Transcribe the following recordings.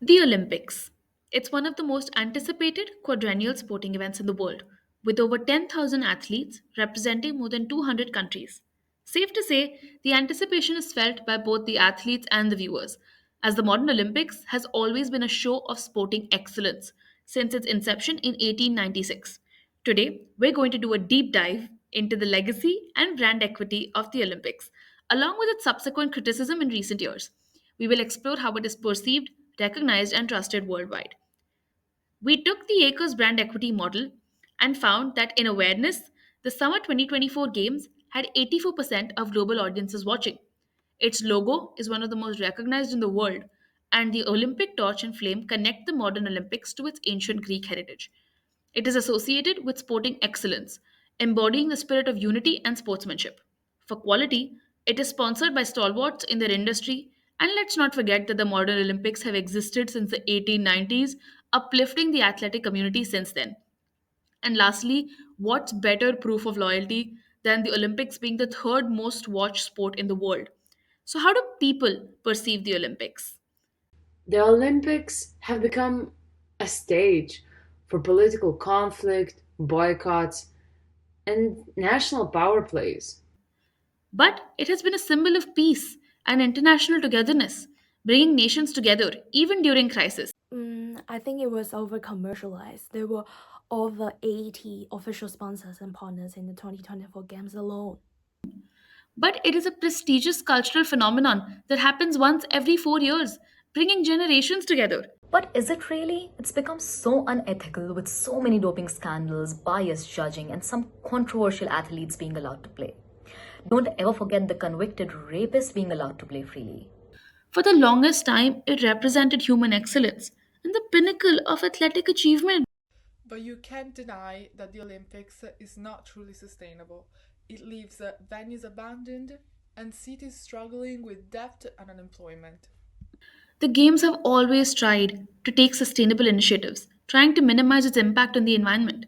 The Olympics. It's one of the most anticipated quadrennial sporting events in the world, with over 10,000 athletes representing more than 200 countries. Safe to say, the anticipation is felt by both the athletes and the viewers, as the modern Olympics has always been a show of sporting excellence since its inception in 1896. Today, we're going to do a deep dive into the legacy and brand equity of the Olympics, along with its subsequent criticism in recent years. We will explore how it is perceived, recognized, and trusted worldwide. We took the Acres brand equity model and found that in awareness, the Summer 2024 Games had 84% of global audiences watching. Its logo is one of the most recognized in the world, and the Olympic torch and flame connect the modern Olympics to its ancient Greek heritage. It is associated with sporting excellence, embodying the spirit of unity and sportsmanship. For quality, it is sponsored by stalwarts in their industry, and let's not forget that the modern Olympics have existed since the 1890s, uplifting the athletic community since then. And lastly, what's better proof of loyalty than the Olympics being the third most watched sport in the world? So, how do people perceive the Olympics? The Olympics have become a stage for political conflict, boycotts, and national power plays. But it has been a symbol of peace and international togetherness, bringing nations together even during crisis. I think it was over commercialized. There were over 80 official sponsors and partners in the 2024 Games alone. But it is a prestigious cultural phenomenon that happens once every 4 years, bringing generations together. But is it really? It's become so unethical with so many doping scandals, biased judging, and some controversial athletes being allowed to play. Don't ever forget the convicted rapist being allowed to play freely. For the longest time, it represented human excellence and the pinnacle of athletic achievement. But you can't deny that the Olympics is not truly sustainable. It leaves venues abandoned and cities struggling with debt and unemployment. The Games have always tried to take sustainable initiatives, trying to minimize its impact on the environment.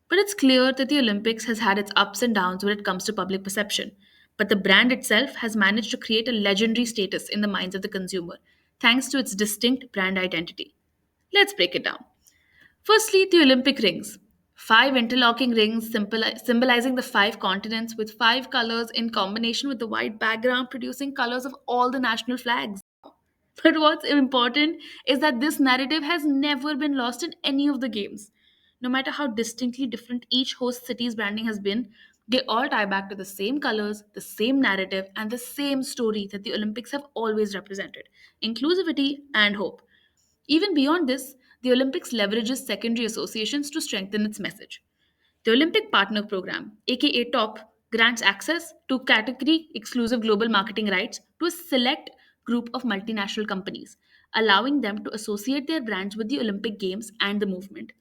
But it's clear that the Olympics has had its ups and downs when it comes to public perception. But the brand itself has managed to create a legendary status in the minds of the consumer, thanks to its distinct brand identity. Let's break it down. Firstly, the Olympic rings. Five interlocking rings symbolizing the five continents with five colors in combination with the white background, producing colors of all the national flags. But what's important is that this narrative has never been lost in any of the games. No matter how distinctly different each host city's branding has been, they all tie back to the same colors, the same narrative, and the same story that the Olympics have always represented: inclusivity and hope. Even beyond this, the Olympics leverages secondary associations to strengthen its message. The Olympic Partner Program, aka TOP, grants access to category exclusive global marketing rights to a select group of multinational companies, allowing them to associate their brands with the Olympic Games and the movement.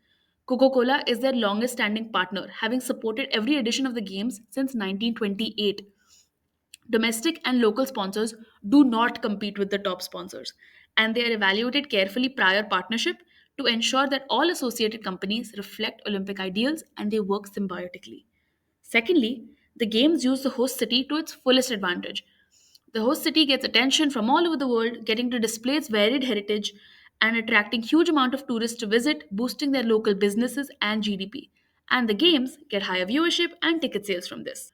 Coca Cola is their longest standing partner, having supported every edition of the Games since 1928. Domestic and local sponsors do not compete with the top sponsors, and they are evaluated carefully prior partnership to ensure that all associated companies reflect Olympic ideals and they work symbiotically. Secondly, the games use the host city to its fullest advantage. The host city gets attention from all over the world, getting to display its varied heritage and attracting huge amount of tourists to visit, boosting their local businesses and GDP. And the games get higher viewership and ticket sales from this.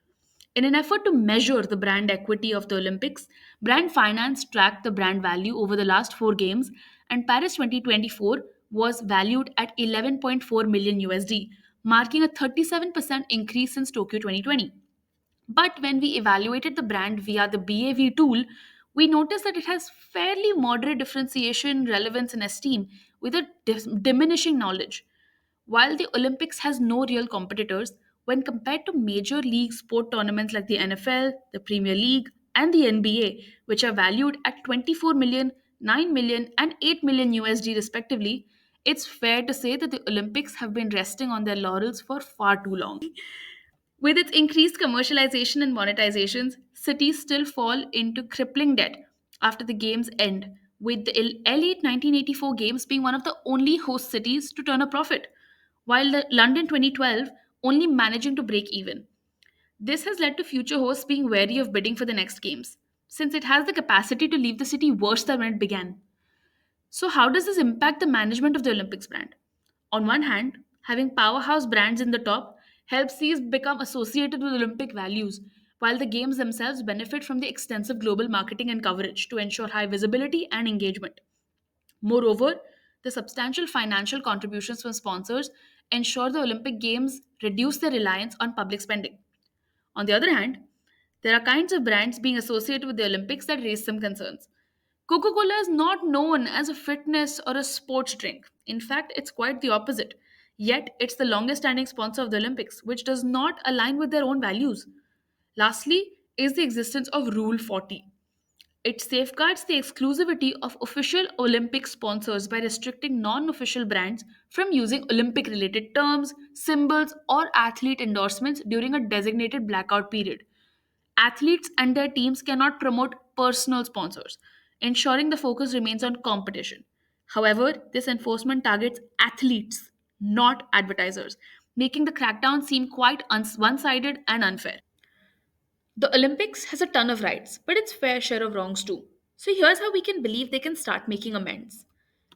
In an effort to measure the brand equity of the Olympics, Brand Finance tracked the brand value over the last four games, and Paris 2024 was valued at 11.4 million USD, marking a 37% increase since Tokyo 2020. But when we evaluated the brand via the BAV tool, we noticed that it has fairly moderate differentiation, relevance, and esteem with a diminishing knowledge. While the Olympics has no real competitors, when compared to major league sport tournaments like the NFL, the Premier League, and the NBA, which are valued at 24 million, 9 million, and 8 million USD respectively, it's fair to say that the Olympics have been resting on their laurels for far too long. With its increased commercialization and monetizations, cities still fall into crippling debt after the games end, with the L8 1984 Games being one of the only host cities to turn a profit, while the London 2012 only managing to break even. This has led to future hosts being wary of bidding for the next games, since it has the capacity to leave the city worse than when it began. So, how does this impact the management of the Olympics brand? On one hand, having powerhouse brands in the top helps these become associated with Olympic values, while the games themselves benefit from the extensive global marketing and coverage to ensure high visibility and engagement. Moreover, the substantial financial contributions from sponsors ensure the Olympic Games reduce their reliance on public spending. On the other hand, there are kinds of brands being associated with the Olympics that raise some concerns. Coca Cola is not known as a fitness or a sports drink. In fact, it's quite the opposite. Yet, it's the longest standing sponsor of the Olympics, which does not align with their own values. Lastly, is the existence of Rule 40. It safeguards the exclusivity of official Olympic sponsors by restricting non official brands from using Olympic related terms, symbols, or athlete endorsements during a designated blackout period. Athletes and their teams cannot promote personal sponsors, ensuring the focus remains on competition. However, this enforcement targets athletes, not advertisers, making the crackdown seem quite one sided and unfair. The Olympics has a ton of rights, but its fair share of wrongs too. So here's how we can believe they can start making amends.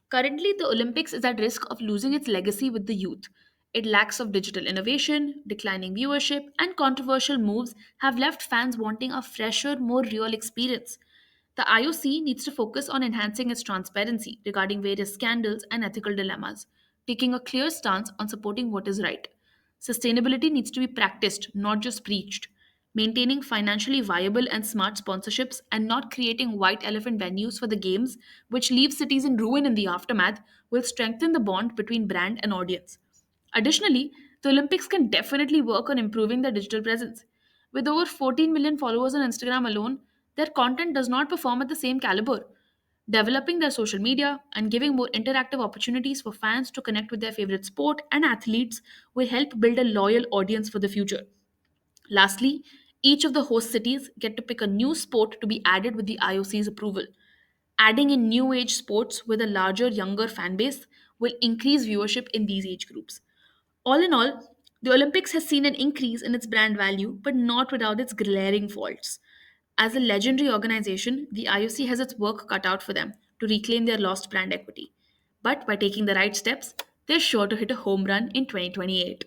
Currently, the Olympics is at risk of losing its legacy with the youth. It lacks of digital innovation, declining viewership, and controversial moves have left fans wanting a fresher, more real experience. The IOC needs to focus on enhancing its transparency regarding various scandals and ethical dilemmas, taking a clear stance on supporting what is right. Sustainability needs to be practiced, not just preached. Maintaining financially viable and smart sponsorships and not creating white elephant venues for the games, which leave cities in ruin in the aftermath, will strengthen the bond between brand and audience. Additionally, the Olympics can definitely work on improving their digital presence. With over 14 million followers on Instagram alone, their content does not perform at the same caliber. Developing their social media and giving more interactive opportunities for fans to connect with their favorite sport and athletes will help build a loyal audience for the future. Lastly, each of the host cities get to pick a new sport to be added with the IOC's approval. Adding in new age sports with a larger, younger fan base will increase viewership in these age groups. All in all, the Olympics has seen an increase in its brand value, but not without its glaring faults. As a legendary organization, the IOC has its work cut out for them to reclaim their lost brand equity. But by taking the right steps, they're sure to hit a home run in 2028.